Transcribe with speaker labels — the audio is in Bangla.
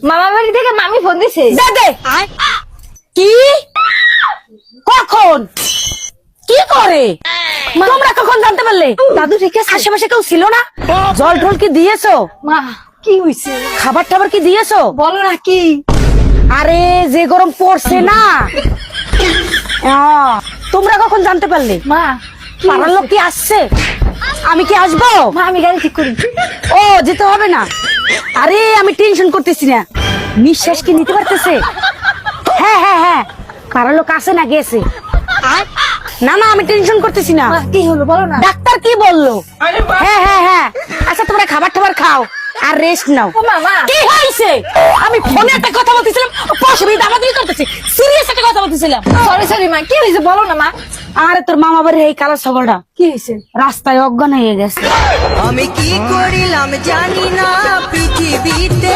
Speaker 1: মামা বাড়ি থেকে মামি ফোন দিছে।
Speaker 2: দে কি কখন কি করে তোমরা কখন জানতে পারলে?
Speaker 1: দাদু ঠিক আছে?
Speaker 2: আশেপাশে কেউ ছিল না? জল টল কি দিয়েছো?
Speaker 1: মা কি হইছে
Speaker 2: খাবার টাবার কি দিয়েছো?
Speaker 1: বলো না কি?
Speaker 2: আরে যে গরম পড়ছে না তোমরা কখন জানতে পারলে?
Speaker 1: মা
Speaker 2: পাড়ার লোক কি আসছে? আমি কি আসবো?
Speaker 1: মা আমি গাড়ি ঠিক করি।
Speaker 2: ও যেতে হবে না। আরে আমি টেনশন করতেছি না। নিঃশ্বাস কি নিতে পারতেছে? হ্যাঁ হ্যাঁ হ্যাঁ পাড়ার লোক আসে না গেছে? না না আমি টেনশন করতেছি না।
Speaker 1: মা কি হলো বলো না।
Speaker 2: ডাক্তার কি বললো? হ্যাঁ হ্যাঁ হ্যাঁ আচ্ছা তোমরা খাবার টাবার খাও আর রেস্ট নাও।
Speaker 1: ও মামা
Speaker 2: কি হয়েছে? আমি ফোনে একটা কথা বলতেছিলাম, অসুবিধা আমাদের করতেছি, সিরিয়াস একটা কথা বলতেছিলাম।
Speaker 1: সরি সরি মা কি হয়েছে বলো না মা।
Speaker 2: আরে তোর মামা বাড়ির এই কালো ছাগলটা
Speaker 1: কি হয়েছে?
Speaker 2: রাস্তায় অজ্ঞান হয়ে গেছে।
Speaker 3: আমি কি করিলাম জানি না পৃথিবীতে